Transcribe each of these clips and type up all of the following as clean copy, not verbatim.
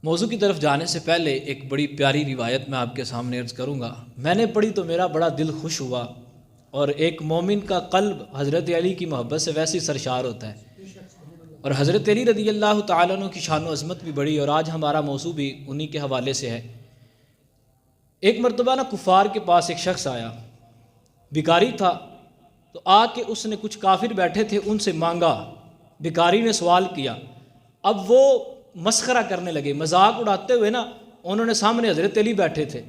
موضوع کی طرف جانے سے پہلے ایک بڑی پیاری روایت میں آپ کے سامنے عرض کروں گا۔ میں نے پڑھی تو میرا بڑا دل خوش ہوا، اور ایک مومن کا قلب حضرت علی کی محبت سے ویسے ہی سرشار ہوتا ہے، اور حضرت علی رضی اللہ تعالیٰ عنہ کی شان و عظمت بھی بڑی، اور آج ہمارا موضوع بھی انہی کے حوالے سے ہے۔ ایک مرتبہ کفار کے پاس ایک شخص آیا، بھکاری تھا، تو آ کے اس نے کچھ کافر بیٹھے تھے ان سے مانگا۔ بھکاری نے سوال کیا، اب وہ مسخرہ کرنے لگے، مذاق اڑاتے ہوئے انہوں نے سامنے حضرت علی بیٹھے تھے،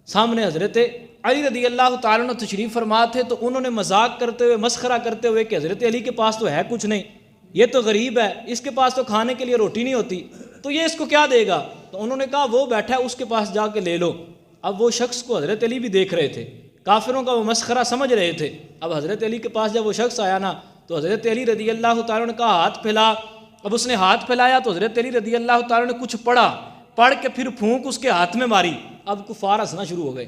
سامنے حضرت علی رضی اللہ تعالیٰ عنہ تشریف فرما تھے، تو انہوں نے مذاق کرتے ہوئے مسخرہ کرتے ہوئے کہ حضرت علی کے پاس تو ہے کچھ نہیں، یہ تو غریب ہے، اس کے پاس تو کھانے کے لیے روٹی نہیں ہوتی، تو یہ اس کو کیا دے گا؟ تو انہوں نے کہا وہ بیٹھا ہے اس کے پاس جا کے لے لو۔ اب وہ شخص کو حضرت علی بھی دیکھ رہے تھے، کافروں کا وہ مسخرہ سمجھ رہے تھے۔ اب حضرت علی کے پاس جب وہ شخص آیا تو حضرت علی رضی اللہ تعالیٰ نے کہا ہاتھ پھیلا۔ اب اس نے ہاتھ پھیلایا تو حضرت علی رضی اللہ تعالیٰ نے کچھ پڑھ کے پھر پھونک اس کے ہاتھ میں ماری۔ اب کفار ہنسنا شروع ہو گئے۔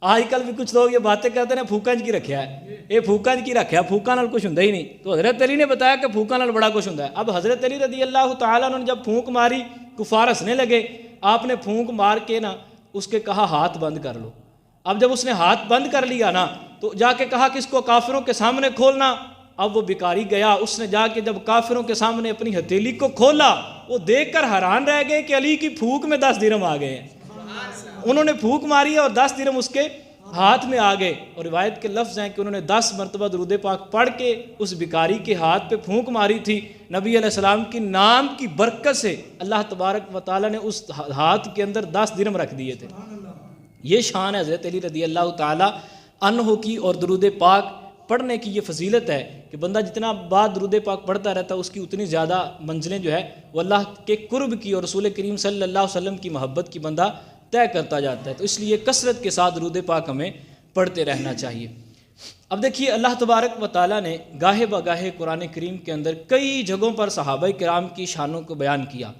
آج کل بھی کچھ لوگ یہ باتیں کرتے ہیں پھوکا کی رکھیا ہے، یہ پھوکا کی رکھیا، پھوکا نال کچھ ہوندا ہی نہیں۔ تو حضرت علی نے بتایا کہ پھوکا نال بڑا کچھ ہوندا ہے۔ اب حضرت علی رضی اللہ تعالیٰ نے جب پھونک ماری، کفار ہنسنے لگے۔ آپ نے پھونک مار کے اس کے کہا ہاتھ بند کر لو۔ اب جب اس نے ہاتھ بند کر لیا تو جا کے کہا کہ اس کو کافروں کے سامنے کھولنا۔ اب وہ بھکاری گیا، اس نے جا کے جب کافروں کے سامنے اپنی ہتھیلی کو کھولا، وہ دیکھ کر حیران رہ گئے کہ علی کی پھونک میں 10 درہم آ گئے ہیں۔ انہوں نے پھونک ماری اور 10 درہم اس کے ہاتھ میں آ گئے، اور روایت کے لفظ ہیں کہ انہوں نے 10 مرتبہ درود پاک پڑھ کے اس بھکاری کے ہاتھ پہ پھونک ماری تھی۔ نبی علیہ السلام کی نام کی برکت سے اللہ تبارک و تعالیٰ نے اس ہاتھ کے اندر 10 درہم رکھ دیے تھے۔ یہ شان ہے حضرت علی رضی اللہ تعالیٰ عنہ کی، اور درود پاک پڑھنے کی یہ فضیلت ہے کہ بندہ جتنا بعد درود پاک پڑھتا رہتا ہے اس کی اتنی زیادہ منزلیں وہ اللہ کے قرب کی اور رسول کریم صلی اللہ علیہ وسلم کی محبت کی بندہ طے کرتا جاتا ہے۔ تو اس لیے کثرت کے ساتھ درود پاک ہمیں پڑھتے رہنا چاہیے۔ اب دیکھیے اللہ تبارک و تعالیٰ نے گاہے بگاہے قرآن کریم کے اندر کئی جگہوں پر صحابہ کرام کی شانوں کو بیان کیا۔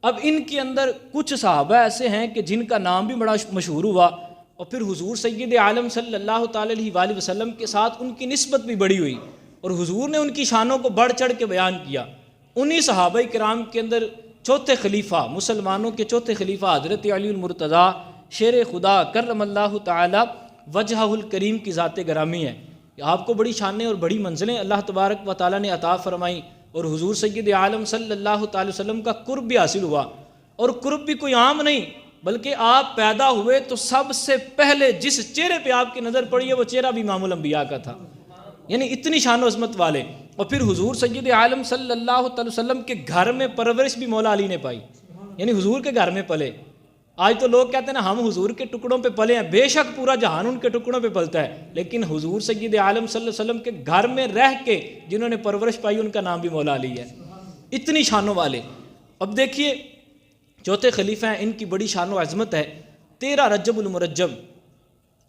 اب ان کے اندر کچھ صحابہ ایسے ہیں کہ جن کا نام بھی بڑا مشہور ہوا، اور پھر حضور سید عالم صلی اللہ تعالیٰ علیہ وآلہ وسلم کے ساتھ ان کی نسبت بھی بڑی ہوئی، اور حضور نے ان کی شانوں کو بڑھ چڑھ کے بیان کیا۔ انہی صحابہ کرام کے اندر چوتھے خلیفہ، مسلمانوں کے چوتھے خلیفہ حضرت علی المرتضیٰ شیر خدا کرم اللہ تعالی وجہہ الکریم کی ذات گرامی ہے۔ آپ کو بڑی شانیں اور بڑی منزلیں اللہ تبارک و تعالیٰ نے عطا فرمائیں، اور حضور سید عالم صلی اللہ تعالی وسلم کا قرب بھی حاصل ہوا، اور قرب بھی کوئی عام نہیں، بلکہ آپ پیدا ہوئے تو سب سے پہلے جس چہرے پہ آپ کی نظر پڑی ہے وہ چہرہ بھی امام الانبیاء کا تھا، یعنی اتنی شان و عظمت والے۔ اور پھر حضور سید عالم صلی اللہ تعالی وسلم کے گھر میں پرورش بھی مولا علی نے پائی، یعنی حضور کے گھر میں پلے۔ آج تو لوگ کہتے ہیں ہم حضور کے ٹکڑوں پہ پلے ہیں، بے شک پورا جہان ان کے ٹکڑوں پہ پلتا ہے، لیکن حضور سید عالم صلی اللہ علیہ وسلم کے گھر میں رہ کے جنہوں نے پرورش پائی ان کا نام بھی مولا علی ہے، اتنی شانوں والے۔ اب دیکھیے چوتھے خلیفہ ہیں، ان کی بڑی شان و عظمت ہے۔ 13 رجب المرجب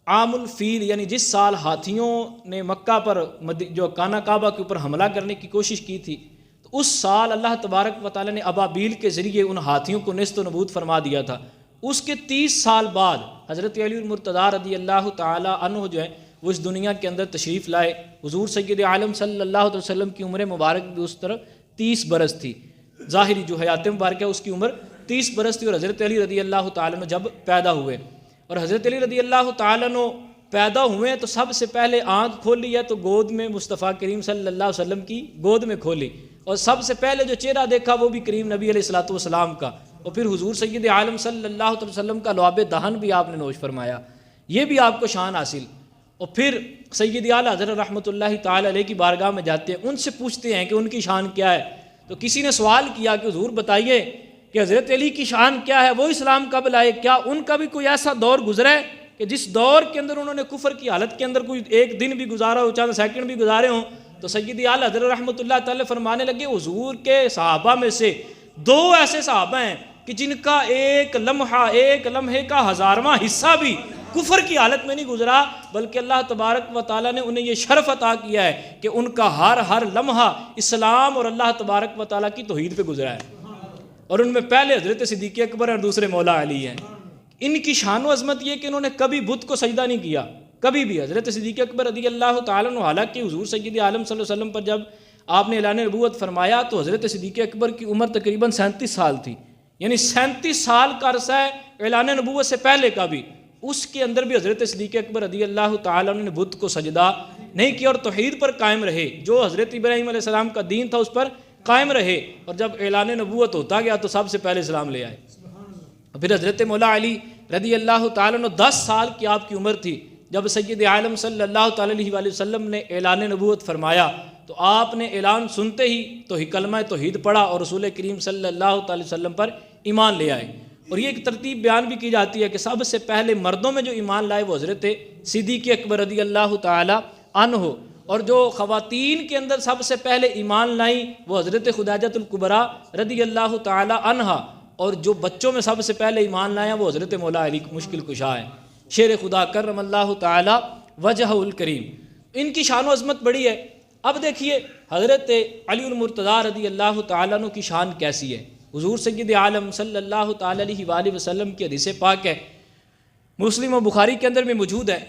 عام الفیل، یعنی جس سال ہاتھیوں نے مکہ پر جو کانا کعبہ کے اوپر حملہ کرنے کی کوشش کی تھی، تو اس سال اللہ تبارک و تعالیٰ نے ابابیل کے ذریعے ان ہاتھیوں کو نیست و نبود فرما دیا تھا۔ اس کے 30 سال بعد حضرت علی المرتضیٰ رضی اللہ تعالی عنہ وہ اس دنیا کے اندر تشریف لائے۔ حضور سید عالم صلی اللہ علیہ وسلم کی عمر مبارک بھی اس طرف 30 برس تھی، ظاہری جو حیات مبارکہ اس کی عمر 30 برس تھی، اور حضرت علی رضی اللہ تعالیٰ عنہ جب پیدا ہوئے، اور حضرت علی رضی اللہ تعالیٰ عنہ پیدا ہوئے تو سب سے پہلے آنکھ کھولی ہے تو گود میں مصطفیٰ کریم صلی اللہ علیہ وسلم کی گود میں کھولی، اور سب سے پہلے جو چہرہ دیکھا وہ بھی کریم نبی علیہ الصلوۃ والسلام کا، اور پھر حضور سید عالم صلی اللہ علیہ وسلم کا لعاب دہن بھی آپ نے نوش فرمایا، یہ بھی آپ کو شان حاصل۔ اور پھر سید اعلیٰ حضرت رحمۃ اللہ تعالی علیہ کی بارگاہ میں جاتے ہیں، ان سے پوچھتے ہیں کہ ان کی شان کیا ہے۔ تو کسی نے سوال کیا کہ حضور بتائیے کہ حضرت علی کی شان کیا ہے، وہ اسلام کب لائے، کیا ان کا بھی کوئی ایسا دور گزرا ہے کہ جس دور کے اندر انہوں نے کفر کی حالت کے اندر کوئی ایک دن بھی گزارا ہو، چند سیکنڈ بھی گزارے ہوں؟ تو سید اعلیٰ حضرت رحمۃ اللہ تعالی فرمانے لگے حضور کے صحابہ میں سے 2 ایسے صحابہ ہیں کہ جن کا ایک لمحے کا 1000واں حصہ بھی کفر کی حالت میں نہیں گزرا، بلکہ اللہ تبارک و تعالیٰ نے انہیں یہ شرف عطا کیا ہے کہ ان کا ہر لمحہ اسلام اور اللہ تبارک و تعالیٰ کی توحید پہ گزرا ہے، اور ان میں پہلے حضرت صدیق اکبر اور دوسرے مولا علی ہیں۔ ان کی شان و عظمت یہ کہ انہوں نے کبھی بت کو سجدہ نہیں کیا، کبھی بھی۔ حضرت صدیق اکبر رضی اللہ تعالیٰ عنہ، حالانکہ حضور سید عالم صلی اللہ علیہ وسلم پر جب آپ نے اعلان نبوت فرمایا تو حضرت صدیق اکبر کی عمر تقریباً 37 سال تھی، یعنی 37 سال کا عرصہ ہے اعلان نبوت سے پہلے کا بھی، اس کے اندر بھی حضرت صدیق اکبر رضی اللہ تعالیٰ عنہ نے بت کو سجدہ نہیں کیا اور توحید پر قائم رہے، جو حضرت ابراہیم علیہ السلام کا دین تھا اس پر قائم رہے، اور جب اعلان نبوت ہوتا گیا تو سب سے پہلے اسلام لے آئے۔ پھر حضرت مولا علی رضی اللہ تعالیٰ عنہ 10 سال کی آپ کی عمر تھی جب سید عالم صلی اللہ تعالیٰ علیہ وآلہ وسلم نے اعلان نبوت فرمایا، تو آپ نے اعلان سنتے ہی تو کلمہ توحید پڑھا اور رسول کریم صلی اللہ تعالیٰ وسلم پر ایمان لے آئے۔ اور یہ ایک ترتیب بیان بھی کی جاتی ہے کہ سب سے پہلے مردوں میں جو ایمان لائے وہ حضرت صدیق اکبر رضی اللہ تعالیٰ عنہ، اور جو خواتین کے اندر سب سے پہلے ایمان لائیں وہ حضرت خدیجہ الکبریٰ رضی اللہ تعالیٰ عنہا، اور جو بچوں میں سب سے پہلے ایمان لائے وہ حضرت مولا علی مشکل کشا ہے، شیر خدا کرم اللہ تعالیٰ وجہ الکریم۔ ان کی شان و عظمت بڑی ہے۔ اب دیکھیے حضرت علی المرتضیٰ رضی اللہ تعالیٰ عنہ کی شان کیسی ہے۔ حضور سید عالم صلی اللہ تعالیٰ علیہ وآلہ وسلم کی حدیث پاک ہے، مسلم و بخاری کے اندر میں موجود ہے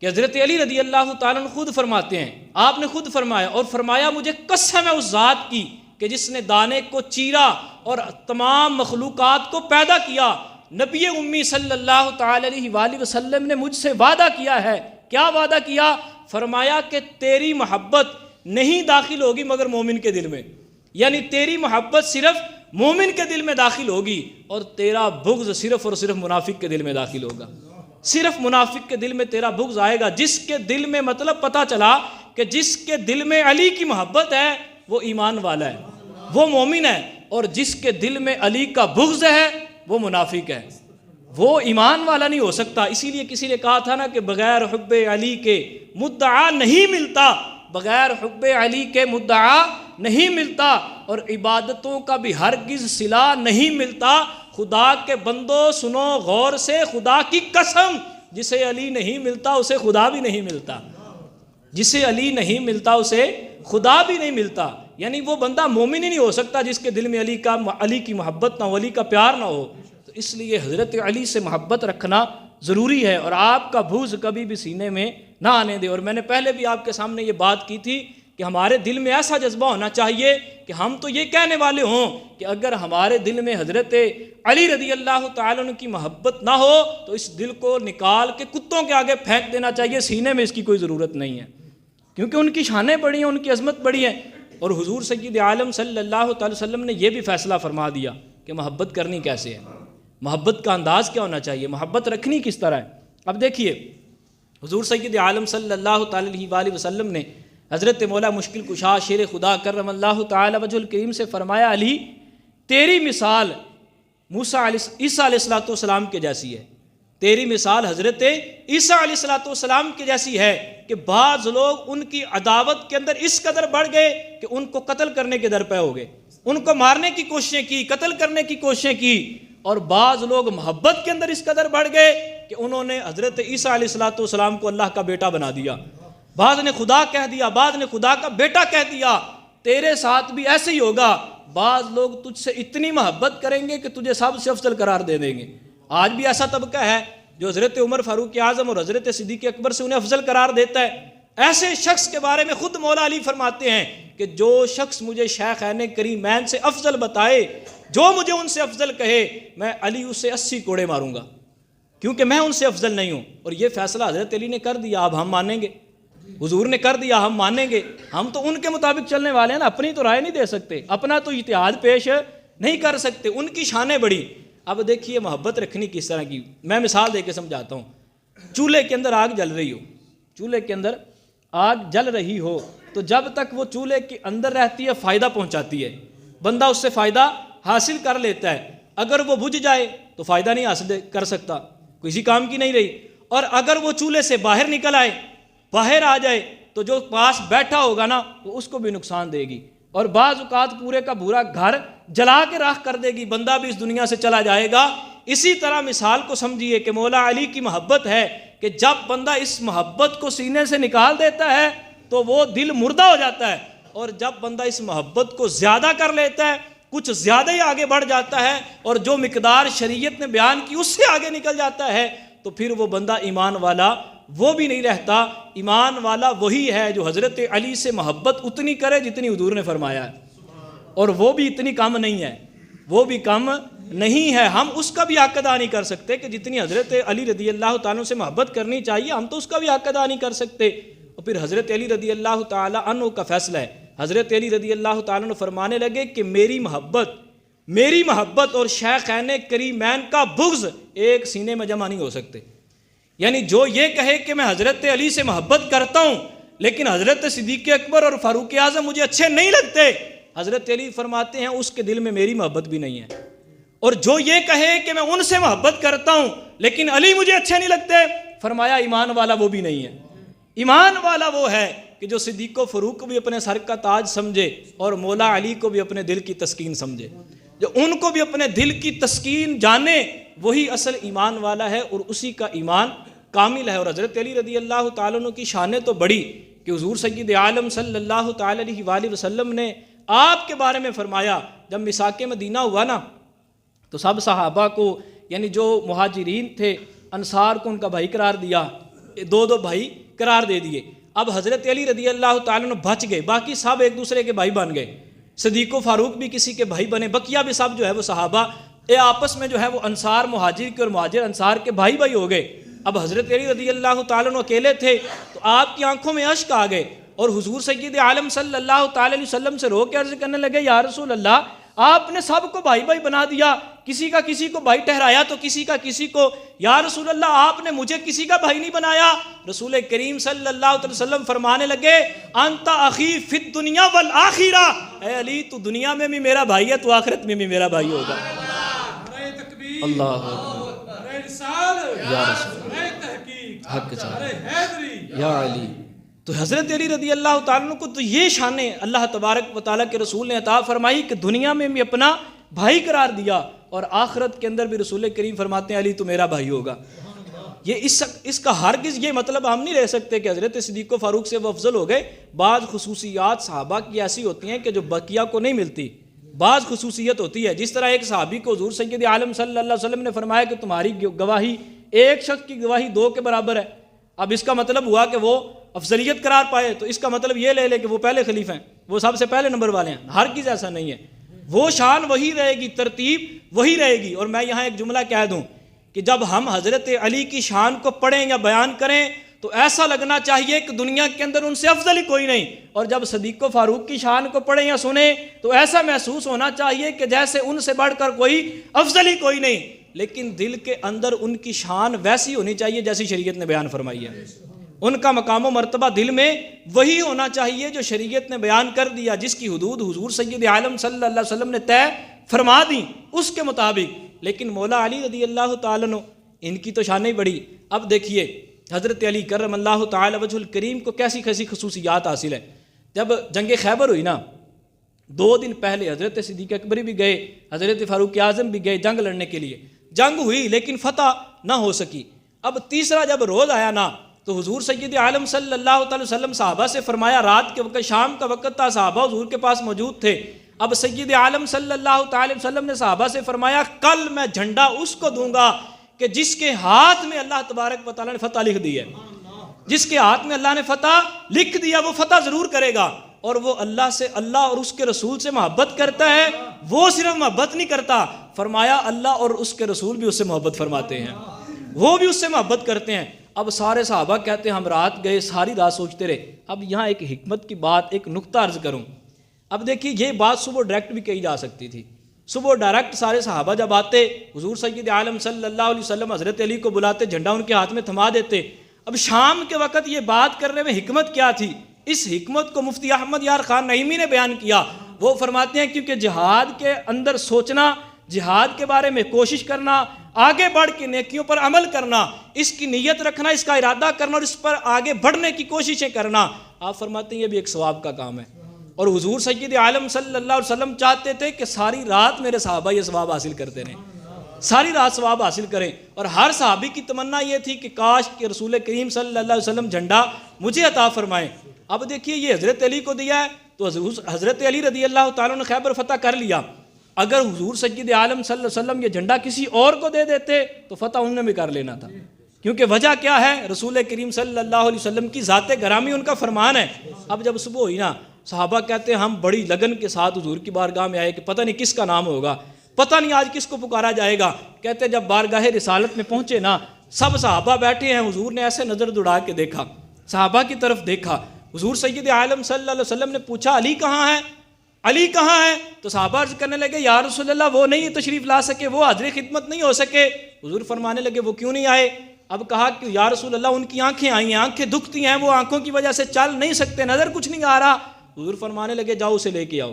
کہ حضرت علی رضی اللہ تعالیٰ عنہ خود فرماتے ہیں، آپ نے خود فرمایا اور فرمایا مجھے قسم ہے اس ذات کی کہ جس نے دانے کو چیرا اور تمام مخلوقات کو پیدا کیا، نبی امی صلی اللہ تعالیٰ علیہ وآلہ وسلم نے مجھ سے وعدہ کیا ہے۔ کیا وعدہ کیا؟ فرمایا کہ تیری محبت نہیں داخل ہوگی مگر مومن کے دل میں، یعنی تیری محبت صرف مومن کے دل میں داخل ہوگی اور تیرا بغض صرف اور صرف منافق کے دل میں داخل ہوگا۔ صرف منافق کے دل میں تیرا بغض آئے گا، جس کے دل میں مطلب پتہ چلا کہ جس کے دل میں علی کی محبت ہے وہ ایمان والا ہے، وہ مومن ہے، اور جس کے دل میں علی کا بغض ہے وہ منافق ہے، وہ ایمان والا نہیں ہو سکتا۔ اسی لیے کسی نے کہا تھا نا کہ بغیر حب علی کے مدعا نہیں ملتا، بغیر حب علی کے مدعا نہیں ملتا، اور عبادتوں کا بھی ہرگز صلہ نہیں ملتا۔ خدا کے بندو سنو غور سے، خدا کی قسم جسے علی نہیں ملتا اسے خدا بھی نہیں ملتا، جسے علی نہیں ملتا اسے خدا بھی نہیں ملتا۔ یعنی وہ بندہ مومن ہی نہیں ہو سکتا جس کے دل میں علی کی محبت نہ ہو، علی کا پیار نہ ہو۔ تو اس لیے حضرت علی سے محبت رکھنا ضروری ہے، اور آپ کا بغض کبھی بھی سینے میں نہ آنے دے۔ اور میں نے پہلے بھی آپ کے سامنے یہ بات کی تھی کہ ہمارے دل میں ایسا جذبہ ہونا چاہیے کہ ہم تو یہ کہنے والے ہوں کہ اگر ہمارے دل میں حضرت علی رضی اللہ تعالیٰ عنہ کی محبت نہ ہو تو اس دل کو نکال کے کتوں کے آگے پھینک دینا چاہیے، سینے میں اس کی کوئی ضرورت نہیں ہے، کیونکہ ان کی شانیں بڑی ہیں، ان کی عظمت بڑی ہے۔ اور حضور سید عالم صلی اللہ تعالی وسلم نے یہ بھی فیصلہ فرما دیا کہ محبت کرنی کیسے ہے، محبت کا انداز کیا ہونا چاہیے، محبت رکھنی کس طرح ہے۔ اب دیکھیے حضور سید عالم صلی اللہ تعالی وآلہ وسلم نے حضرت مولا مشکل کشا شیر خدا کرم اللہ تعالی وجہ الکریم سے فرمایا، علی تیری مثال عیسیٰ علیہ السلام کے جیسی ہے، تیری مثال حضرت عیسیٰ علیہ السلام کے جیسی ہے کہ بعض لوگ ان کی عداوت کے اندر اس قدر بڑھ گئے کہ ان کو قتل کرنے کے در پہ ہو گئے، ان کو مارنے کی کوششیں کی، قتل کرنے کی کوششیں کی، اور بعض لوگ محبت کے اندر اس قدر بڑھ گئے کہ انہوں نے حضرت عیسیٰ علیہ السلام کو اللہ کا بیٹا بنا دیا، بعض نے خدا کہہ دیا، بعض نے خدا کا بیٹا کہہ دیا۔ تیرے ساتھ بھی ایسے ہی ہوگا، بعض لوگ تجھ سے اتنی محبت کریں گے کہ تجھے سب سے افضل قرار دے دیں گے۔ آج بھی ایسا طبقہ ہے جو حضرت عمر فاروق اعظم اور حضرت صدیق اکبر سے انہیں افضل قرار دیتا ہے۔ ایسے شخص کے بارے میں خود مولا علی فرماتے ہیں کہ جو شخص مجھے شیخین کریمین سے افضل بتائے، جو مجھے ان سے افضل کہے، میں علی اسے 80 کوڑے ماروں گا، کیونکہ میں ان سے افضل نہیں ہوں۔ اور یہ فیصلہ حضرت علی نے کر دیا، اب ہم مانیں گے، حضور نے کر دیا، ہم مانیں گے۔ ہم تو ان کے مطابق چلنے والے ہیں نا، اپنی تو رائے نہیں دے سکتے، اپنا تو اجتہاد پیش نہیں کر سکتے، ان کی شانیں بڑی۔ اب دیکھیے محبت رکھنی کس طرح کی، میں مثال دے کے سمجھاتا ہوں۔ چولہے کے اندر آگ جل رہی ہو، چولہے کے اندر آگ جل رہی ہو تو جب تک وہ چولہے کے اندر رہتی ہے فائدہ پہنچاتی ہے، بندہ اس سے فائدہ حاصل کر لیتا ہے۔ اگر وہ بجھ جائے تو فائدہ نہیں حاصل کر سکتا، کسی کام کی نہیں رہی۔ اور اگر وہ چولہے سے باہر نکل آئے، باہر آ جائے، تو جو پاس بیٹھا ہوگا نا وہ اس کو بھی نقصان دے گی، اور بعض اوقات پورے کا پورا گھر جلا کے راکھ کر دے گی، بندہ بھی اس دنیا سے چلا جائے گا۔ اسی طرح مثال کو سمجھیے کہ مولا علی کی محبت ہے کہ جب بندہ اس محبت کو سینے سے نکال دیتا ہے تو وہ دل مردہ ہو جاتا ہے، اور جب بندہ اس محبت کو زیادہ کر لیتا ہے، کچھ زیادہ ہی آگے بڑھ جاتا ہے، اور جو مقدار شریعت نے بیان کی اس سے آگے نکل جاتا ہے، تو پھر وہ بندہ ایمان والا وہ بھی نہیں رہتا۔ ایمان والا وہی ہے جو حضرت علی سے محبت اتنی کرے جتنی حضور نے فرمایا ہے، اور وہ بھی اتنی کم نہیں ہے، وہ بھی کم نہیں ہے، ہم اس کا بھی حق ادا نہیں کر سکتے کہ جتنی حضرت علی رضی اللہ تعالیٰ سے محبت کرنی چاہیے ہم تو اس کا بھی حق ادا نہیں کر سکتے۔ اور پھر حضرت علی رضی اللہ تعالیٰ عنہ کا فیصلہ ہے، حضرت علی رضی اللہ تعالیٰ عنہ فرمانے لگے کہ میری محبت اور شیخین کریمین کا بغض ایک سینے میں جمع نہیں ہو سکتے۔ یعنی جو یہ کہے کہ میں حضرت علی سے محبت کرتا ہوں لیکن حضرت صدیق اکبر اور فاروق اعظم مجھے اچھے نہیں لگتے، حضرت علی فرماتے ہیں اس کے دل میں میری محبت بھی نہیں ہے۔ اور جو یہ کہے کہ میں ان سے محبت کرتا ہوں لیکن علی مجھے اچھے نہیں لگتے، فرمایا ایمان والا وہ بھی نہیں ہے۔ ایمان والا وہ ہے کہ جو صدیق و فاروق کو بھی اپنے سر کا تاج سمجھے اور مولا علی کو بھی اپنے دل کی تسکین سمجھے، جو ان کو بھی اپنے دل کی تسکین جانے، وہی اصل ایمان والا ہے اور اسی کا ایمان کامل ہے۔ اور حضرت علی رضی اللہ تعالیٰ عنہ کی شانیں تو بڑی کہ حضور سید عالم صلی اللہ تعالیٰ علیہ وآلہ وسلم نے آپ کے بارے میں فرمایا، جب میثاق مدینہ ہوا نا تو سب صحابہ کو، یعنی جو مہاجرین تھے، انصار کو ان کا بھائی قرار دیا، دو بھائی قرار دے دیے۔ اب حضرت علی رضی اللہ تعالیٰ عنہ بچ گئے، باقی سب ایک دوسرے کے بھائی بن گئے، صدیق و فاروق بھی کسی کے بھائی بنے، بقیہ بھی سب جو ہے وہ صحابہ آپس میں جو ہے وہ انصار مہاجر کے اور مہاجر انصار کے بھائی ہو گئے۔ اب حضرت علی رضی اللہ تعالیٰ عنہ اکیلے تھے تو آپ کی آنکھوں میں اشک آ گئے اور حضور سید عالم صلی اللہ تعالیٰ علیہ وسلم سے رو کے عرض کرنے لگے، یا رسول اللہ آپ نے سب کو بھائی بنا دیا، کسی کا کسی کو بھائی ٹھہرایا تو کسی کا کسی کو، یا رسول اللہ آپ نے مجھے کسی کا بھائی نہیں بنایا۔ رسول کریم صلی اللہ علیہ وسلم فرمانے لگے، انت اخی فی الدنیا والآخرہ، اے علی تو دنیا میں بھی میرا بھائی ہے تو آخرت میں بھی میرا بھائی ہوگا۔ اللہ یا رسول حق یا علی۔ تو حضرت علی رضی اللہ تعالیٰ کو تو یہ شانیں اللہ تبارک و تعالیٰ کے رسول نے عطا فرمائی کہ دنیا میں بھی اپنا بھائی قرار دیا اور آخرت کے اندر بھی رسول کریم فرماتے ہیں علی تو میرا بھائی ہوگا۔ یہ اس کا ہرگز یہ مطلب ہم نہیں رہ سکتے کہ حضرت صدیق و فاروق سے وہ افضل ہو گئے۔ بعض خصوصیات صحابہ کی ایسی ہوتی ہیں کہ جو بقیہ کو نہیں ملتی، بعض خصوصیت ہوتی ہے۔ جس طرح ایک صحابی کو حضور سید عالم صلی اللہ علیہ وسلم نے فرمایا کہ تمہاری گواہی ایک شخص کی گواہی 2 کے برابر ہے۔ اب اس کا مطلب ہوا کہ وہ افضلیت قرار پائے، تو اس کا مطلب یہ لے لے کہ وہ پہلے خلیفہ ہیں، وہ سب سے پہلے نمبر والے ہیں۔ ہرگز ایسا نہیں ہے، وہ شان وہی رہے گی، ترتیب وہی رہے گی۔ اور میں یہاں ایک جملہ کہہ دوں کہ جب ہم حضرت علی کی شان کو پڑھیں یا بیان کریں تو ایسا لگنا چاہیے کہ دنیا کے اندر ان سے افضل ہی کوئی نہیں، اور جب صدیق و فاروق کی شان کو پڑھیں یا سنیں تو ایسا محسوس ہونا چاہیے کہ جیسے ان سے بڑھ کر کوئی افضل ہی کوئی نہیں، لیکن دل کے اندر ان کی شان ویسی ہونی چاہیے جیسی شریعت نے بیان فرمائی ہے۔ ان کا مقام و مرتبہ دل میں وہی ہونا چاہیے جو شریعت نے بیان کر دیا، جس کی حدود حضور سید عالم صلی اللہ علیہ وسلم نے طے فرما دی اس کے مطابق۔ لیکن مولا علی رضی اللہ تعالیٰ عنہ ان کی تو شانیں بڑی۔ اب دیکھیے حضرت علی کرم اللہ تعالی وجہ الکریم کو کیسی کیسی خصوصیات حاصل ہے۔ جب جنگ خیبر ہوئی نا، 2 دن پہلے حضرت صدیق اکبر بھی گئے، حضرت فاروق اعظم بھی گئے جنگ لڑنے کے لیے۔ جنگ ہوئی لیکن فتح نہ ہو سکی۔ اب تیسرا جب روز آیا نا تو حضور سید عالم صلی اللہ تعالی وسلم صحابہ سے فرمایا، رات کے وقت شام کا وقت تھا، صحابہ حضور کے پاس موجود تھے۔ اب سید عالم صلی اللہ تعالی وسلم نے صحابہ سے فرمایا، کل میں جھنڈا اس کو دوں گا کہ جس کے ہاتھ میں اللہ تبارک و تعالیٰ نے فتح لکھ دی ہے۔ جس کے ہاتھ میں اللہ نے فتح لکھ دیا وہ فتح ضرور کرے گا، اور وہ اللہ سے، اللہ اور اس کے رسول سے محبت کرتا ہے۔ وہ صرف محبت نہیں کرتا، فرمایا اللہ اور اس کے رسول بھی اس سے محبت فرماتے ہیں، وہ بھی اس سے محبت کرتے ہیں۔ اب سارے صحابہ کہتے ہیں ہم رات گئے، ساری رات سوچتے رہے۔ اب یہاں ایک حکمت کی بات، ایک نقطہ عرض کروں۔ اب دیکھیے یہ بات صبح ڈائریکٹ بھی کہی جا سکتی تھی، صبح ڈائریکٹ سارے صحابہ جب آتے، حضور سید عالم صلی اللہ علیہ وسلم حضرت علی کو بلاتے، جھنڈا ان کے ہاتھ میں تھما دیتے۔ اب شام کے وقت یہ بات کرنے میں حکمت کیا تھی؟ اس حکمت کو مفتی احمد یار خان نعیمی نے بیان کیا۔ وہ فرماتے ہیں کیونکہ جہاد کے اندر سوچنا، جہاد کے بارے میں کوشش کرنا، آگے بڑھ کے نیکیوں پر عمل کرنا، اس کی نیت رکھنا، اس کا ارادہ کرنا اور اس پر آگے بڑھنے کی کوششیں کرنا، آپ فرماتے ہیں یہ بھی ایک ثواب کا کام ہے۔ اور حضور سید عالم صلی اللہ علیہ وسلم چاہتے تھے کہ ساری رات میرے صحابہ یہ ثواب حاصل کرتے رہیں، ساری رات ثواب حاصل کریں۔ اور ہر صحابی کی تمنا یہ تھی کہ کاش کہ رسول کریم صلی اللہ علیہ وسلم جھنڈا مجھے عطا فرمائیں۔ اب دیکھیے یہ حضرت علی کو دیا ہے تو حضرت علی رضی اللہ تعالیٰ نے خیبر فتح کر لیا۔ اگر حضور سید عالم صلی اللہ علیہ وسلم یہ جھنڈا کسی اور کو دے دیتے تو فتح انہوں نے بھی کر لینا تھا، کیونکہ وجہ کیا ہے؟ رسول کریم صلی اللہ علیہ وسلم کی ذات گرامی ان کا فرمان ہے۔ اب جب صبح ہوئی نا، صحابہ کہتے ہیں ہم بڑی لگن کے ساتھ حضور کی بارگاہ میں آئے کہ پتہ نہیں کس کا نام ہوگا۔ پتہ نہیں آج کس کو پکارا جائے گا. کہتے جب بارگاہ رسالت میں پہنچے نا، سب صحابہ بیٹھے ہیں، حضور نے ایسے نظر دوڑا کے دیکھا، صحابہ کی طرف دیکھا. حضور سید عالم صلی اللہ علیہ وسلم نے پوچھا علی کہاں ہے، علی کہاں ہے؟ تو صحابہ عرض کرنے لگے یا رسول اللہ وہ نہیں تشریف لا سکے، وہ حاضر خدمت نہیں ہو سکے. حضور فرمانے لگے وہ کیوں نہیں آئے؟ اب کہا کہ یا رسول اللہ ان کی آنکھیں آئی ہیں، آنکھیں دکھتی ہیں، وہ آنکھوں کی وجہ سے چل نہیں سکتے، نظر کچھ نہیں آ رہا. حضور فرمانے لگے جاؤ اسے لے کے آؤ،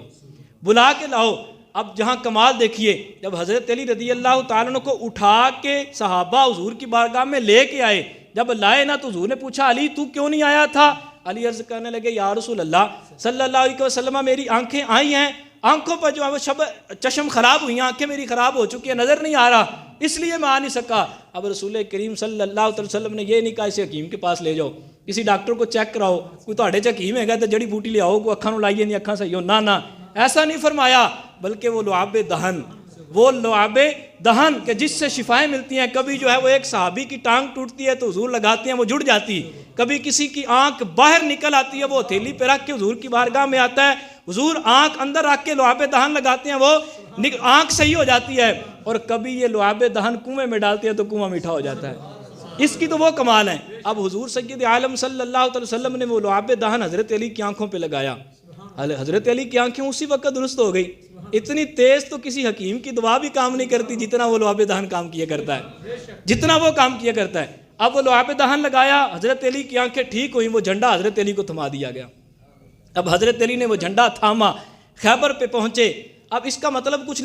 بلا کے لاؤ. اب جہاں کمال دیکھیے، جب حضرت علی رضی اللہ تعالیٰ عنہ کو اٹھا کے صحابہ حضور کی بارگاہ میں لے کے آئے، جب لائے نا تو حضور نے پوچھا علی تو کیوں نہیں آیا تھا؟ علی عرض کرنے لگے یا رسول اللہ صلی اللہ علیہ وسلم میری آنکھیں آئی ہیں، آنکھوں پر جو ہے وہ چشم خراب ہوئی ہیں، آنکھیں میری خراب ہو چکی ہیں، نظر نہیں آ رہا، اس لیے میں آ نہیں سکا. اب رسول کریم صلی اللہ علیہ وسلم نے یہ نہیں کہا اسے حکیم کے پاس لے جاؤ، کسی ڈاکٹر کو چیک کراؤ، کوئی تہاڈے چ حکیم ہے گا تو جڑی بوٹی لے آؤ، کوئی اکھاں نوں لائیے نہیں اکھاں صحیح ہو، نہ ایسا نہیں فرمایا، بلکہ وہ لعاب دہن، وہ لعاب دہن کہ جس سے شفائیں ملتی ہیں. کبھی جو ہے وہ ایک صحابی کی ٹانگ ٹوٹتی ہے تو حضور لگاتے ہیں وہ جڑ جاتی، کبھی کسی کی آنکھ باہر نکل آتی ہے وہ ہتھیلی پہ رکھ کے حضور کی بارگاہ میں آتا ہے، حضور آنکھ اندر رکھ کے لعاب دہن لگاتے ہیں، وہ آنکھ صحیح ہو جاتی ہے. اور کبھی یہ لعاب دہن کنویں میں ڈالتے ہیں تو کنواں میٹھا ہو جاتا ہے. اس کی تو وہ کمال ہے. اب حضور سید عالم صلی اللہ علیہ وسلم نے وہ لعاب دہن حضرت علی کی آنکھوں پہ لگایا. حضرت علی کی آنکھیں اسی وقت درست ہو گئی. اتنی تیز تو کسی حکیم کی دعا بھی کام نہیں کرتی جتنا وہ لعاب دہن کام کیا کرتا ہے، جتنا وہ کام کیا کرتا ہے. اب وہ لعاب دہن لگایا، حضرت علی کی آنکھیں ٹھیک ہوئیں، وہ جھنڈا حضرت علی کو تھما دیا گیا. اب حضرت علی نے وہ جھنڈا تھاما، خیبر پہ پہنچے. اب اس کا مطلب کچھ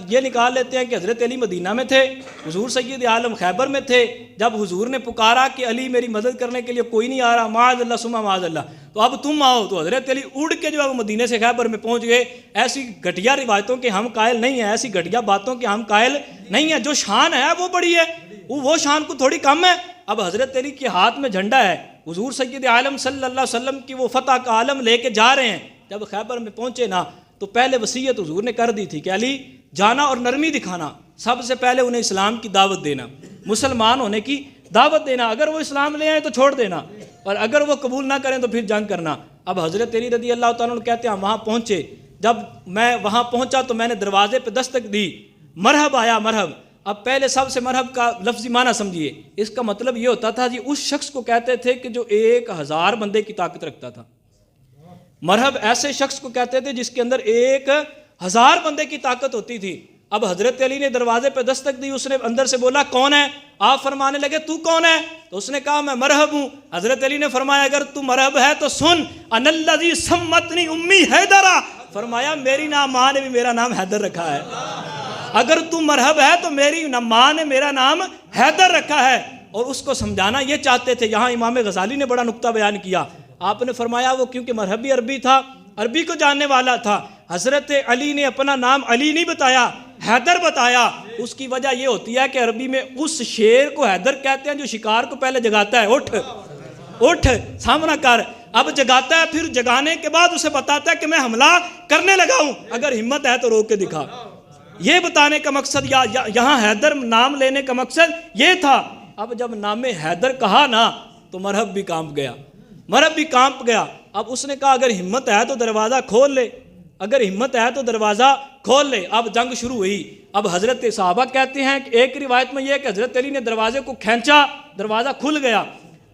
یہ نکال لیتے ہیں کہ حضرت علی مدینہ میں تھے، حضور سید عالم خیبر میں تھے. جب حضور نے پکارا کہ علی میری مدد کرنے کے لیے کوئی نہیں آ رہا، معاذ اللہ ثم معاذ اللہ، تو اب تم آؤ، تو حضرت علی اڑ کے جو ہے وہ مدینہ سے خیبر میں پہنچ گئے. ایسی گھٹیا روایتوں کے ہم قائل نہیں ہیں، ایسی گھٹیا باتوں کے ہم قائل نہیں ہیں. جو شان ہے وہ بڑی ہے، وہ شان کو تھوڑی کم ہے. اب حضرت علی کے ہاتھ میں جھنڈا ہے، حضور سید عالم صلی اللہ علیہ وسلم کی وہ فتح کا عالم لے کے جا رہے ہیں. جب خیبر میں پہنچے نا تو پہلے وصیت حضور نے کر دی تھی کہ علی جانا اور نرمی دکھانا، سب سے پہلے انہیں اسلام کی دعوت دینا، مسلمان ہونے کی دعوت دینا. اگر وہ اسلام لے آئیں تو چھوڑ دینا، اور اگر وہ قبول نہ کریں تو پھر جنگ کرنا. اب حضرت علی رضی اللہ تعالیٰ عنہ کہتے ہیں وہاں پہنچے. جب میں وہاں پہنچا تو میں نے دروازے پہ دستک دی، مرحب آیا، مرحب. اب پہلے سب سے مرحب کا لفظی معنی سمجھیے. اس کا مطلب یہ ہوتا تھا جی اس شخص کو کہتے تھے کہ جو 1000 بندے کی طاقت رکھتا تھا. مرحب ایسے شخص کو کہتے تھے جس کے اندر 1000 بندے کی طاقت ہوتی تھی. اب حضرت علی نے دروازے پہ دستک دی، اس نے اندر سے بولا کون ہے؟ آپ فرمانے لگے تو کون ہے؟ تو اس نے کہا میں مرحب ہوں. حضرت علی نے فرمایا اگر تو مرحب ہے تو سن، ان الذی سمتنی امی حیدرا، فرمایا میری ماں نے بھی میرا نام حیدر رکھا ہے. اگر تو مرحب ہے تو میری ماں نے میرا نام حیدر رکھا ہے. اور اس کو سمجھانا یہ چاہتے تھے. یہاں امام غزالی نے بڑا نقطہ بیان کیا. آپ نے فرمایا وہ کیونکہ مرحبی عربی تھا، عربی کو جاننے والا تھا. حضرت علی نے اپنا نام علی نہیں بتایا، حیدر بتایا. اس کی وجہ یہ ہوتی ہے کہ عربی میں اس شیر کو حیدر کہتے ہیں جو شکار کو پہلے جگاتا ہے، اٹھ اٹھ سامنا کر. اب جگاتا ہے، پھر جگانے کے بعد اسے بتاتا ہے کہ میں حملہ کرنے لگا ہوں، اگر ہمت ہے تو روک کے دکھا. یہ بتانے کا مقصد یہاں حیدر نام لینے کا مقصد یہ تھا. اب جب نام حیدر کہا نا تو مرحب بھی کانپ گیا، مرحب بھی کانپ گیا. اب اس نے کہا اگر ہمت ہے تو دروازہ کھول لے، اگر ہمت ہے تو دروازہ کھول لے. اب جنگ شروع ہوئی. اب حضرت صحابہ کہتے ہیں کہ ایک روایت میں یہ کہ حضرت علی نے دروازے کو کھینچا، دروازہ کھل گیا.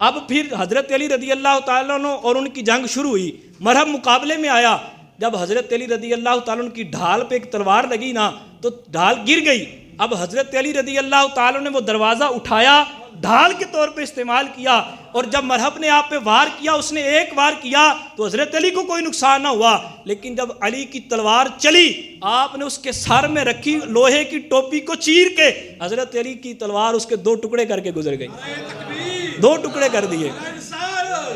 اب پھر حضرت علی رضی اللہ تعالیٰ عنہ اور ان کی جنگ شروع ہوئی. مرحب مقابلے میں آیا. جب حضرت علی رضی اللہ تعالیٰ عنہ کی ڈھال پہ ایک تلوار لگی نا تو ڈھال گر گئی. اب حضرت علی رضی اللہ تعالیٰ نے وہ دروازہ اٹھایا، ڈھال کے طور پہ استعمال کیا. اور جب مرحب نے آپ پہ وار کیا، اس نے ایک وار کیا تو حضرت علی کو کوئی نقصان نہ ہوا. لیکن جب علی کی تلوار چلی، آپ نے اس کے سر میں رکھی لوہے کی ٹوپی کو چیر کے حضرت علی کی تلوار اس کے 2 ٹکڑے کر کے گزر گئی، 2 ٹکڑے کر دیے.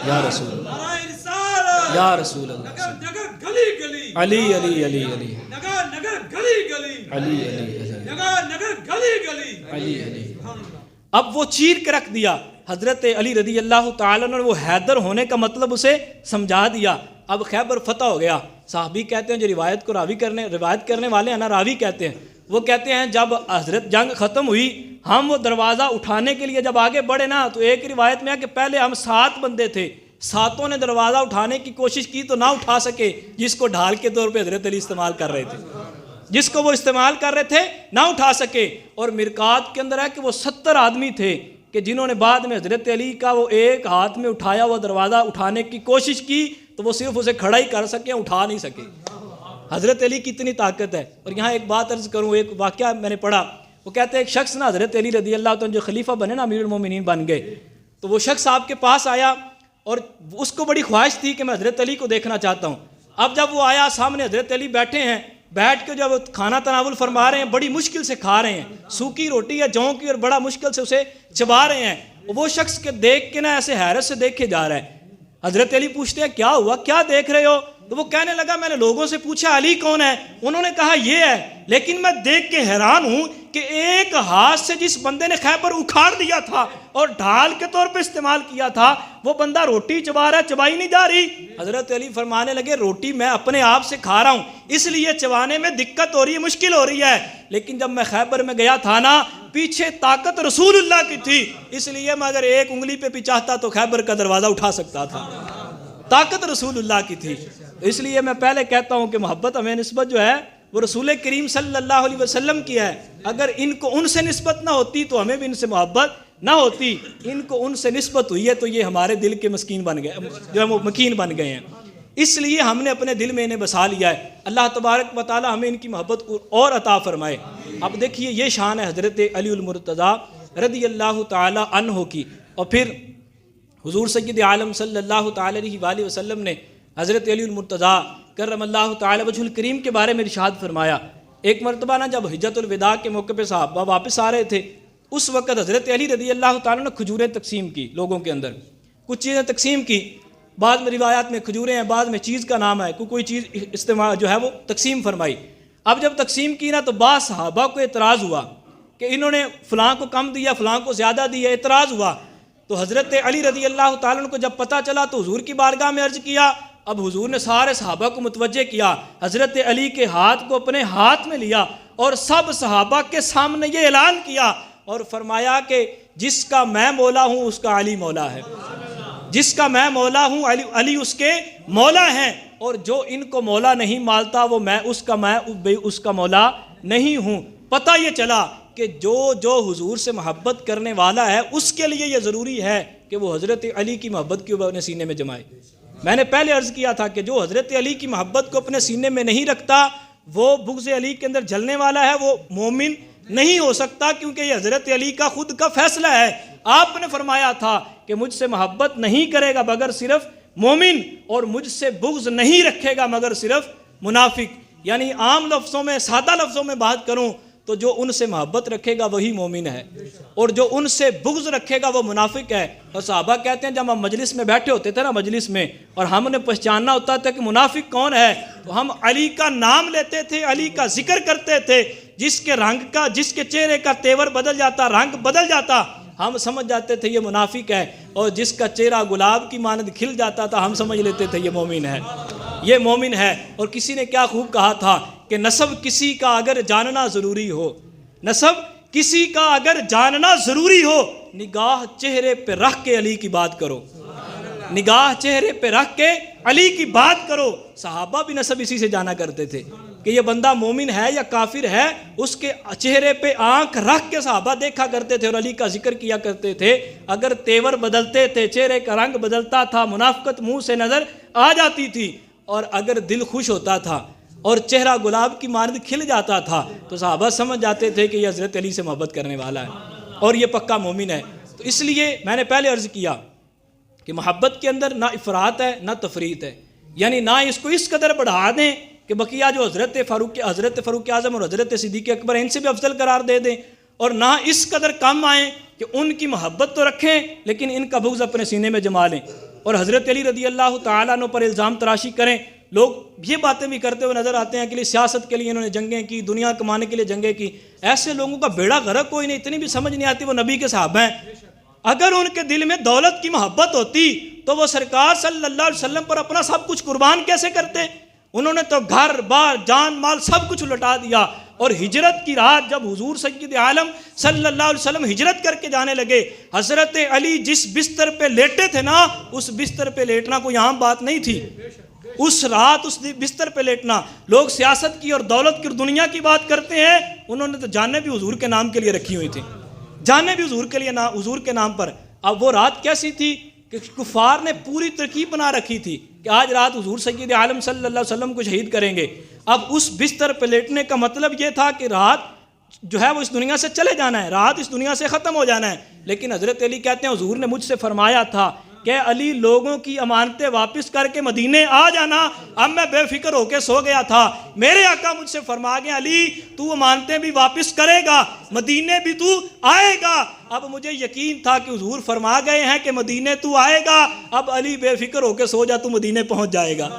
یا رسول اللہ، یا رسول اللہ، علی علی علی علی علی علی. اب وہ چیر کے رکھ دیا. حضرت علی رضی اللہ تعالیٰ نے وہ حیدر ہونے کا مطلب اسے سمجھا دیا. اب خیبر فتح ہو گیا. صحابی کہتے ہیں جو روایت کرنے والے ہیں نا، راوی کہتے ہیں، وہ کہتے ہیں جب حضرت جنگ ختم ہوئی، ہم وہ دروازہ اٹھانے کے لیے جب آگے بڑھے نا تو ایک روایت میں ہے کہ پہلے ہم 7 بندے تھے، 7 نے دروازہ اٹھانے کی کوشش کی تو نہ اٹھا سکے، جس کو ڈھال کے طور پہ حضرت علی استعمال کر رہے تھے. جس کو وہ استعمال کر رہے تھے نہ اٹھا سکے. اور مرکات کے اندر ہے کہ وہ 70 آدمی تھے کہ جنہوں نے بعد میں حضرت علی کا وہ ایک ہاتھ میں اٹھایا ہوا دروازہ اٹھانے کی کوشش کی تو وہ صرف اسے کھڑا ہی کر سکے, اٹھا نہیں سکے. حضرت علی کی اتنی طاقت ہے. اور یہاں ایک بات عرض کروں, ایک واقعہ میں نے پڑھا, وہ کہتے ہیں ایک شخص نا حضرت علی رضی اللہ عنہ جو خلیفہ بنے نا, امیر المومنین بن گئے, تو وہ شخص آپ کے پاس آیا اور اس کو بڑی خواہش تھی کہ میں حضرت علی کو دیکھنا چاہتا ہوں. اب جب وہ آیا, سامنے حضرت علی بیٹھے ہیں, بیٹھ کے جب کھانا تناول فرما رہے ہیں, بڑی مشکل سے کھا رہے ہیں, سوکھی روٹی ہے جوں کی, اور بڑا مشکل سے اسے چبا رہے ہیں. وہ شخص کے دیکھ کے نا ایسے حیرت سے دیکھے جا رہا ہے. حضرت علی پوچھتے ہیں کیا ہوا, کیا دیکھ رہے ہو؟ تو وہ کہنے لگا میں نے لوگوں سے پوچھا علی کون ہے, انہوں نے کہا یہ ہے, لیکن میں دیکھ کے حیران ہوں کہ ایک ہاتھ سے جس بندے نے خیبر اکھاڑ دیا تھا اور ڈھال کے طور پہ استعمال کیا تھا, وہ بندہ روٹی چبا رہا ہے, چبائی نہیں جا رہی. حضرت علی فرمانے لگے روٹی میں اپنے آپ سے کھا رہا ہوں, اس لیے چبانے میں دقت ہو رہی ہے, مشکل ہو رہی ہے, لیکن جب میں خیبر میں گیا تھا نا, پیچھے طاقت رسول اللہ کی تھی, اس لیے میں اگر ایک انگلی پہ بھی چاہتا تو خیبر کا دروازہ اٹھا سکتا تھا. طاقت رسول اللہ کی تھی. اس لیے میں پہلے کہتا ہوں کہ محبت ہمیں نسبت جو ہے وہ رسول کریم صلی اللہ علیہ وسلم کی ہے. اگر ان کو ان سے نسبت نہ ہوتی تو ہمیں بھی ان سے محبت نہ ہوتی. ان کو ان سے نسبت ہوئی ہے تو یہ ہمارے دل کے مسکین بن گئے, جو ہے وہ مکین بن گئے ہیں, اس لیے ہم نے اپنے دل میں انہیں بسا لیا ہے. اللہ تبارک و تعالی ہمیں ان کی محبت کو اور عطا فرمائے. اب دیکھیے یہ شان ہے حضرت علی المرتضیٰ رضی اللہ تعالی عنہ کی. اور پھر حضور سید عالم صلی اللہ تعالی علیہ وآلہ وسلم نے حضرت علی المرتضیٰ کرم اللہ تعالی وجہ الکریم کے بارے میں ارشاد فرمایا. ایک مرتبہ نا جب حجۃ الوداع کے موقع پہ صحابہ واپس آ رہے تھے, اس وقت حضرت علی رضی اللہ تعالیٰ نے کھجوریں تقسیم کی لوگوں کے اندر, کچھ چیزیں تقسیم کی. بعض میں روایات میں کھجوریں ہیں, بعض میں چیز کا نام ہے, کوئی چیز استعمال جو ہے وہ تقسیم فرمائی. اب جب تقسیم کی نا تو بعض صحابہ کو اعتراض ہوا کہ انہوں نے فلاں کو کم دیا, فلاں کو زیادہ دیا, اعتراض ہوا. تو حضرت علی رضی اللہ تعالیٰ کو جب پتہ چلا تو حضور کی بارگاہ میں عرض کیا. اب حضور نے سارے صحابہ کو متوجہ کیا, حضرت علی کے ہاتھ کو اپنے ہاتھ میں لیا اور سب صحابہ کے سامنے یہ اعلان کیا اور فرمایا کہ جس کا میں مولا ہوں اس کا علی مولا ہے, جس کا میں مولا ہوں علی اس کے مولا ہیں, اور جو ان کو مولا نہیں مانتا وہ میں اس کا مولا نہیں ہوں. پتہ یہ چلا کہ جو حضور سے محبت کرنے والا ہے اس کے لیے یہ ضروری ہے کہ وہ حضرت علی کی محبت کو اپنے سینے میں جمائے. میں نے پہلے عرض کیا تھا کہ جو حضرت علی کی محبت کو اپنے سینے میں نہیں رکھتا وہ بغض علی کے اندر جلنے والا ہے, وہ مومن نہیں ہو سکتا, کیونکہ یہ حضرت علی کا خود کا فیصلہ ہے. آپ نے فرمایا تھا کہ مجھ سے محبت نہیں کرے گا مگر صرف مومن, اور مجھ سے بغض نہیں رکھے گا مگر صرف منافق. یعنی عام لفظوں میں, سادہ لفظوں میں بات کروں تو جو ان سے محبت رکھے گا وہی مومن ہے, اور جو ان سے بغض رکھے گا وہ منافق ہے. اور صحابہ کہتے ہیں جب ہم مجلس میں بیٹھے ہوتے تھے نا, مجلس میں, اور ہم نے پہچاننا ہوتا تھا کہ منافق کون ہے, تو ہم علی کا نام لیتے تھے, علی کا ذکر کرتے تھے. جس کے رنگ کا, جس کے چہرے کا تیور بدل جاتا, رنگ بدل جاتا, ہم سمجھ جاتے تھے یہ منافق ہے, اور جس کا چہرہ گلاب کی مانند کھل جاتا تھا ہم سمجھ لیتے تھے یہ مومن ہے, یہ مومن ہے. اور کسی نے کیا خوب کہا تھا کہ نسب کسی کا اگر جاننا ضروری ہو, نسب کسی کا اگر جاننا ضروری ہو, نگاہ چہرے پہ رکھ کے علی کی بات کرو, نگاہ چہرے پہ رکھ کے علی کی بات کرو. صحابہ بھی نسب اسی سے جانا کرتے تھے کہ یہ بندہ مومن ہے یا کافر ہے, اس کے چہرے پہ آنکھ رکھ کے صحابہ دیکھا کرتے تھے اور علی کا ذکر کیا کرتے تھے. اگر تیور بدلتے تھے, چہرے کا رنگ بدلتا تھا, منافقت منہ سے نظر آ جاتی تھی, اور اگر دل خوش ہوتا تھا اور چہرہ گلاب کی مانند کھل جاتا تھا تو صحابہ سمجھ جاتے تھے کہ یہ حضرت علی سے محبت کرنے والا ہے اور یہ پکا مومن ہے. تو اس لیے میں نے پہلے عرض کیا کہ محبت کے اندر نہ افراط ہے نہ تفریط ہے, یعنی نہ اس کو اس قدر بڑھا دیں کہ بقیہ جو حضرت فاروق اعظم اور حضرت صدیق اکبر ہیں ان سے بھی افضل قرار دے دیں, اور نہ اس قدر کم آئیں کہ ان کی محبت تو رکھیں لیکن ان کا بغض اپنے سینے میں جما لیں, اور حضرت علی رضی اللہ تعالیٰ عنہ پر الزام تراشی کریں. لوگ یہ باتیں بھی کرتے ہوئے نظر آتے ہیں کہ سیاست کے لیے انہوں نے جنگیں کی, دنیا کمانے کے لیے جنگیں کی. ایسے لوگوں کا بیڑا غرق کوئی نہیں, اتنی بھی سمجھ نہیں آتی وہ نبی کے صحابہ ہیں. اگر ان کے دل میں دولت کی محبت ہوتی تو وہ سرکار صلی اللہ علیہ وسلم پر اپنا سب کچھ قربان کیسے کرتے؟ انہوں نے تو گھر بار جان مال سب کچھ لٹا دیا, اور ہجرت کی رات جب حضور سید عالم صلی اللہ علیہ وسلم ہجرت کر کے جانے لگے, حضرت علی جس بستر پہ لیٹے تھے نا اس بستر پہ لیٹنا کوئی عام بات نہیں تھی. اس رات اس بستر پہ لیٹنا. لوگ سیاست کی اور دولت کی اور دنیا کی بات کرتے ہیں, انہوں نے تو جانیں بھی حضور کے نام کے لیے رکھی ہوئی تھی, جانیں بھی حضور کے لیے, حضور کے نام پر. اب وہ رات کیسی تھی کہ کفار نے پوری ترکیب بنا رکھی تھی کہ آج رات حضور سید عالم صلی اللہ علیہ وسلم کو شہید کریں گے. اب اس بستر پہ لیٹنے کا مطلب یہ تھا کہ رات جو ہے وہ اس دنیا سے چلے جانا ہے, رات اس دنیا سے ختم ہو جانا ہے. لیکن حضرت علی کہتے ہیں حضور نے مجھ سے فرمایا تھا کہ علی لوگوں کی امانتیں واپس کر کے مدینے آ جانا. اب میں بے فکر ہو کے سو گیا تھا, میرے آقا مجھ سے فرما گیا علی تو امانتیں بھی واپس کرے گا, مدینے بھی تو آئے گا. اب مجھے یقین تھا کہ حضور فرما گئے ہیں کہ مدینے تو آئے گا. اب علی بے فکر ہو کے سو جا, تو مدینے پہنچ جائے گا,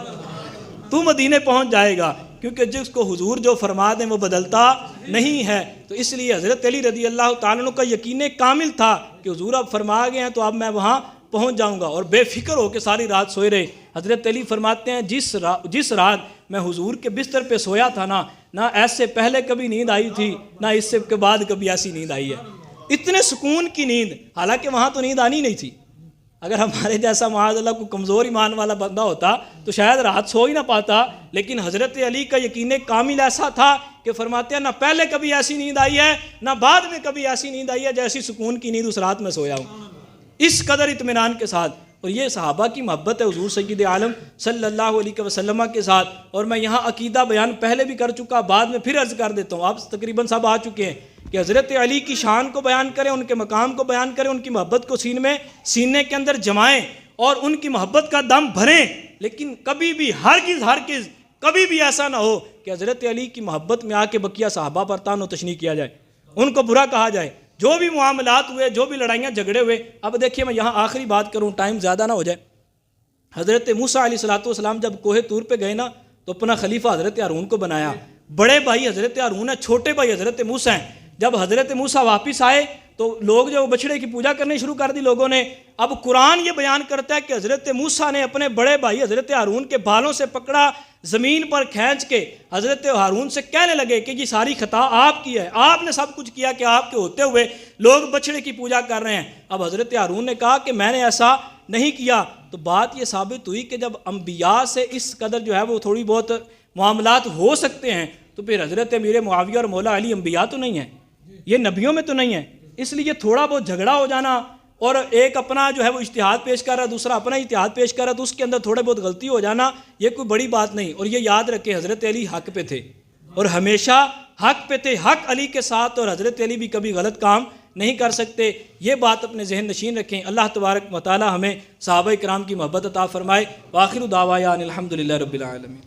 تو مدینے پہنچ جائے گا, کیونکہ جس کو حضور جو فرما دیں وہ بدلتا نہیں ہے. تو اس لیے حضرت علی رضی اللہ تعالیٰ عنہ کا یقین کامل تھا کہ حضور اب فرما گئے ہیں تو اب میں وہاں پہنچ جاؤں گا, اور بے فکر ہو کے ساری رات سوئے رہے. حضرت علی فرماتے ہیں جس رات میں حضور کے بستر پہ سویا تھا نہ ایسے پہلے کبھی نیند آئی تھی, نہ اس سے کے بعد کبھی ایسی نیند آئی ہے. اتنے سکون کی نیند, حالانکہ وہاں تو نیند آنی نہیں تھی. اگر ہمارے جیسا معاذ اللہ کو کمزور ایمان والا بندہ ہوتا تو شاید رات سو ہی نہ پاتا. لیکن حضرت علی کا یقین کامل ایسا تھا کہ فرماتے ہیں نہ پہلے کبھی ایسی نیند آئی ہے, نہ بعد میں کبھی ایسی نیند آئی ہے جیسی سکون کی نیند اس رات میں سویا ہوں, اس قدر اطمینان کے ساتھ. اور یہ صحابہ کی محبت ہے حضور سید عالم صلی اللہ علیہ وسلم کے ساتھ. اور میں یہاں عقیدہ بیان پہلے بھی کر چکا, بعد میں پھر عرض کر دیتا ہوں, آپ تقریباً سب آ چکے ہیں کہ حضرت علی کی شان کو بیان کریں, ان کے مقام کو بیان کریں, ان کی محبت کو سینے کے اندر جمائیں اور ان کی محبت کا دم بھریں. لیکن کبھی بھی ہرگز کبھی بھی ایسا نہ ہو کہ حضرت علی کی محبت میں آ کے بقیہ صحابہ پر طعن و تشنیع کیا جائے, ان کو برا کہا جائے. جو بھی معاملات ہوئے, جو بھی لڑائیاں جھگڑے ہوئے. اب دیکھیے میں یہاں آخری بات کروں, ٹائم زیادہ نہ ہو جائے. حضرت موسیٰ علیہ السلام جب کوہ طور پہ گئے نا تو اپنا خلیفہ حضرت ہارون کو بنایا. بڑے بھائی حضرت ہارون ہے, چھوٹے بھائی حضرت موسیٰ ہیں. جب حضرت موسیٰ واپس آئے تو لوگ جو بچڑے کی پوجا کرنی شروع کر دی لوگوں نے. اب قرآن یہ بیان کرتا ہے کہ حضرت موسیٰ نے اپنے بڑے بھائی حضرت ہارون کے بالوں سے پکڑا, زمین پر کھینچ کے حضرت ہارون سے کہنے لگے کہ یہ ساری خطا آپ کی ہے, آپ نے سب کچھ کیا کہ آپ کے ہوتے ہوئے لوگ بچڑے کی پوجا کر رہے ہیں. اب حضرت ہارون نے کہا کہ میں نے ایسا نہیں کیا. تو بات یہ ثابت ہوئی کہ جب انبیاء سے اس قدر جو ہے وہ تھوڑی بہت معاملات ہو سکتے ہیں تو پھر حضرت امیر معاویہ اور مولا علی انبیاء تو نہیں ہیں, یہ نبیوں میں تو نہیں ہے. اس لیے تھوڑا بہت جھگڑا ہو جانا اور ایک اپنا جو ہے وہ اجتہاد پیش کر رہا ہے, دوسرا اپنا اجتہاد پیش کر رہا ہے, تو اس کے اندر تھوڑے بہت غلطی ہو جانا یہ کوئی بڑی بات نہیں. اور یہ یاد رکھیں حضرت علی حق پہ تھے اور ہمیشہ حق پہ تھے, حق علی کے ساتھ, اور حضرت علی بھی کبھی غلط کام نہیں کر سکتے. یہ بات اپنے ذہن نشین رکھیں. اللہ تبارک و تعالی ہمیں صحابہ کرام کی محبت عطا فرمائے. وآخر دعوانا الحمدللہ رب العالمین.